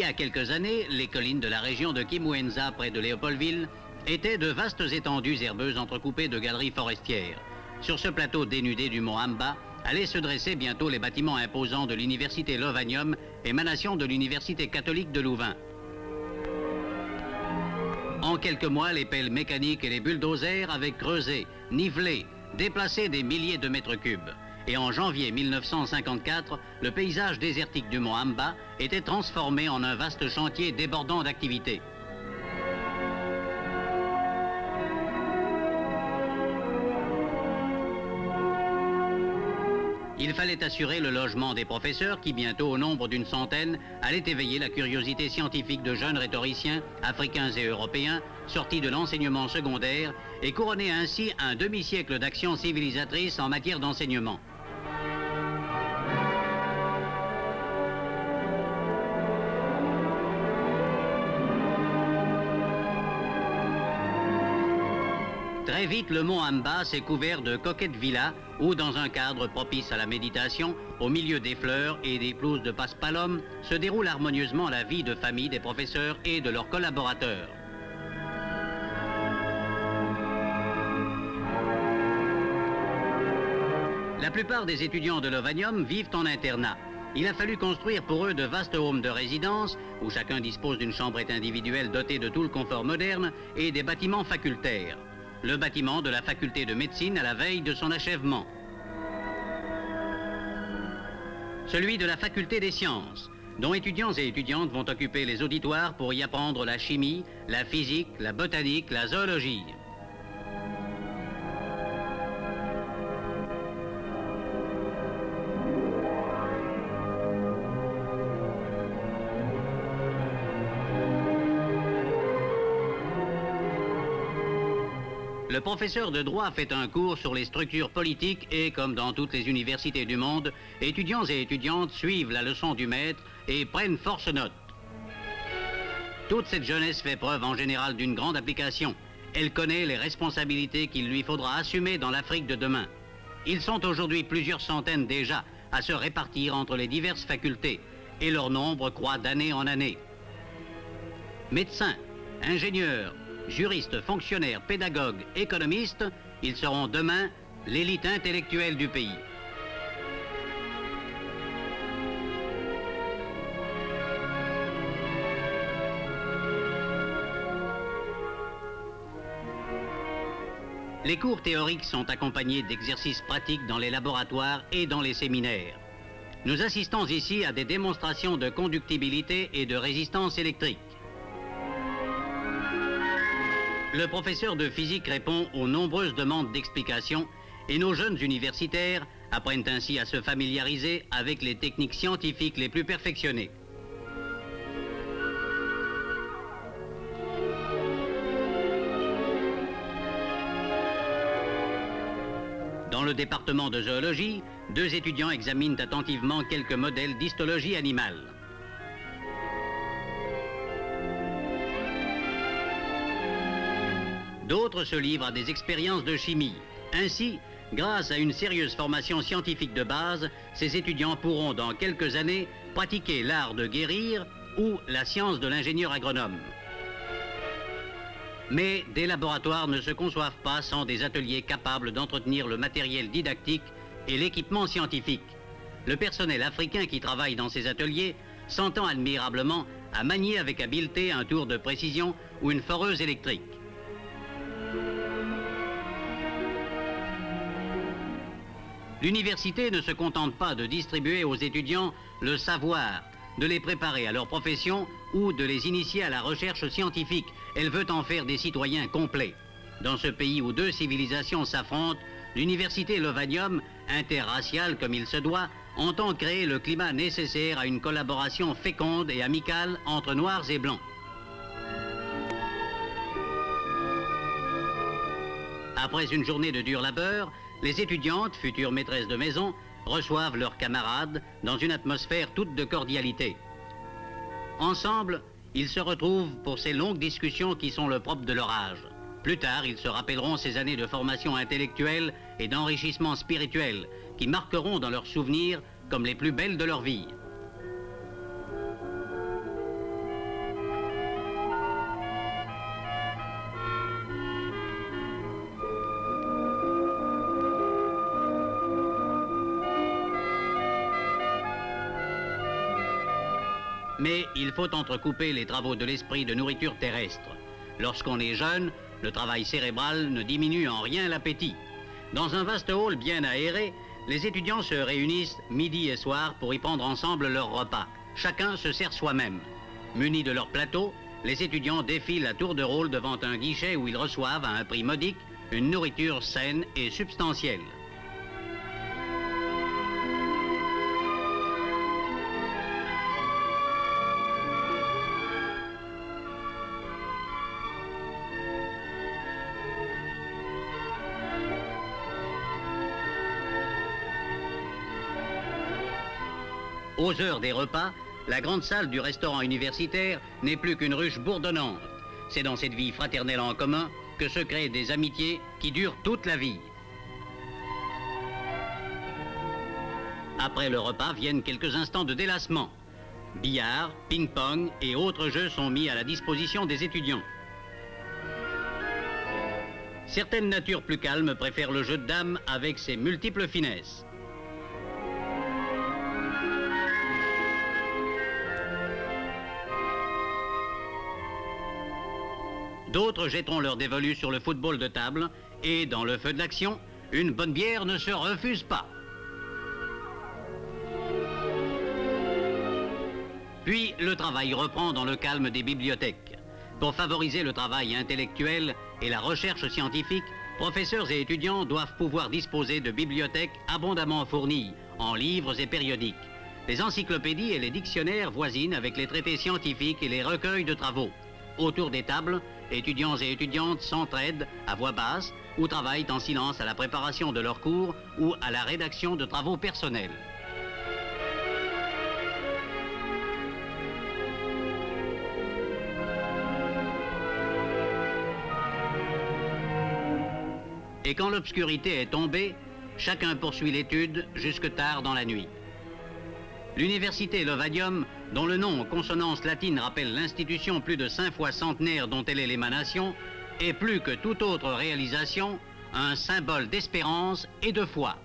y a quelques années, les collines de la région de Kimwenza, près de Léopoldville, étaient de vastes étendues herbeuses entrecoupées de galeries forestières. Sur ce plateau dénudé du mont Amba, allaient se dresser bientôt les bâtiments imposants de l'université Lovanium, émanation de l'université catholique de Louvain. En quelques mois, les pelles mécaniques et les bulldozers avaient creusé, nivelé, déplacé des milliers de mètres cubes. Et en janvier 1954, le paysage désertique du mont Amba était transformé en un vaste chantier débordant d'activité. Il fallait assurer le logement des professeurs qui, bientôt au nombre d'une centaine, allaient éveiller la curiosité scientifique de jeunes rhétoriciens, africains et européens, sortis de l'enseignement secondaire et couronner ainsi un demi-siècle d'actions civilisatrices en matière d'enseignement. Très vite, le mont Amba s'est couvert de coquettes villas où, dans un cadre propice à la méditation, au milieu des fleurs et des pelouses de passe-palom, se déroule harmonieusement la vie de famille des professeurs et de leurs collaborateurs. La plupart des étudiants de Lovanium vivent en internat. Il a fallu construire pour eux de vastes homes de résidence où chacun dispose d'une chambrette individuelle dotée de tout le confort moderne et des bâtiments facultaires. Le bâtiment de la faculté de médecine à la veille de son achèvement. Celui de la faculté des sciences, dont étudiants et étudiantes vont occuper les auditoires pour y apprendre la chimie, la physique, la botanique, la zoologie. Le professeur de droit fait un cours sur les structures politiques et, comme dans toutes les universités du monde, étudiants et étudiantes suivent la leçon du maître et prennent force note. Toute cette jeunesse fait preuve en général d'une grande application. Elle connaît les responsabilités qu'il lui faudra assumer dans l'Afrique de demain. Ils sont aujourd'hui plusieurs centaines déjà à se répartir entre les diverses facultés et leur nombre croît d'année en année. Médecins, ingénieurs, juristes, fonctionnaires, pédagogues, économistes, ils seront demain l'élite intellectuelle du pays. Les cours théoriques sont accompagnés d'exercices pratiques dans les laboratoires et dans les séminaires. Nous assistons ici à des démonstrations de conductibilité et de résistance électrique. Le professeur de physique répond aux nombreuses demandes d'explications et nos jeunes universitaires apprennent ainsi à se familiariser avec les techniques scientifiques les plus perfectionnées. Dans le département de zoologie, 2 étudiants examinent attentivement quelques modèles d'histologie animale. D'autres se livrent à des expériences de chimie. Ainsi, grâce à une sérieuse formation scientifique de base, ces étudiants pourront dans quelques années pratiquer l'art de guérir ou la science de l'ingénieur agronome. Mais des laboratoires ne se conçoivent pas sans des ateliers capables d'entretenir le matériel didactique et l'équipement scientifique. Le personnel africain qui travaille dans ces ateliers s'entend admirablement à manier avec habileté un tour de précision ou une foreuse électrique. L'université ne se contente pas de distribuer aux étudiants le savoir, de les préparer à leur profession ou de les initier à la recherche scientifique. Elle veut en faire des citoyens complets. Dans ce pays où 2 civilisations s'affrontent, l'université Lovanium, interraciale comme il se doit, entend créer le climat nécessaire à une collaboration féconde et amicale entre Noirs et Blancs. Après une journée de dur labeur, les étudiantes, futures maîtresses de maison, reçoivent leurs camarades dans une atmosphère toute de cordialité. Ensemble, ils se retrouvent pour ces longues discussions qui sont le propre de leur âge. Plus tard, ils se rappelleront ces années de formation intellectuelle et d'enrichissement spirituel qui marqueront dans leurs souvenirs comme les plus belles de leur vie. Mais il faut entrecouper les travaux de l'esprit de nourriture terrestre. Lorsqu'on est jeune, le travail cérébral ne diminue en rien l'appétit. Dans un vaste hall bien aéré, les étudiants se réunissent midi et soir pour y prendre ensemble leur repas. Chacun se sert soi-même. Munis de leur plateau, les étudiants défilent à tour de rôle devant un guichet où ils reçoivent à un prix modique une nourriture saine et substantielle. Aux heures des repas, la grande salle du restaurant universitaire n'est plus qu'une ruche bourdonnante. C'est dans cette vie fraternelle en commun que se créent des amitiés qui durent toute la vie. Après le repas viennent quelques instants de délassement. Billard, ping-pong et autres jeux sont mis à la disposition des étudiants. Certaines natures plus calmes préfèrent le jeu de dames avec ses multiples finesses. D'autres jetteront leur dévolu sur le football de table et, dans le feu de l'action, une bonne bière ne se refuse pas. Puis, le travail reprend dans le calme des bibliothèques. Pour favoriser le travail intellectuel et la recherche scientifique, professeurs et étudiants doivent pouvoir disposer de bibliothèques abondamment fournies en livres et périodiques. Les encyclopédies et les dictionnaires voisinent avec les traités scientifiques et les recueils de travaux. Autour des tables, étudiants et étudiantes s'entraident à voix basse ou travaillent en silence à la préparation de leurs cours ou à la rédaction de travaux personnels. Et quand l'obscurité est tombée, chacun poursuit l'étude jusque tard dans la nuit. L'université Lovadium, dont le nom en consonance latine rappelle l'institution plus de 5 fois centenaire dont elle est l'émanation, est plus que toute autre réalisation un symbole d'espérance et de foi.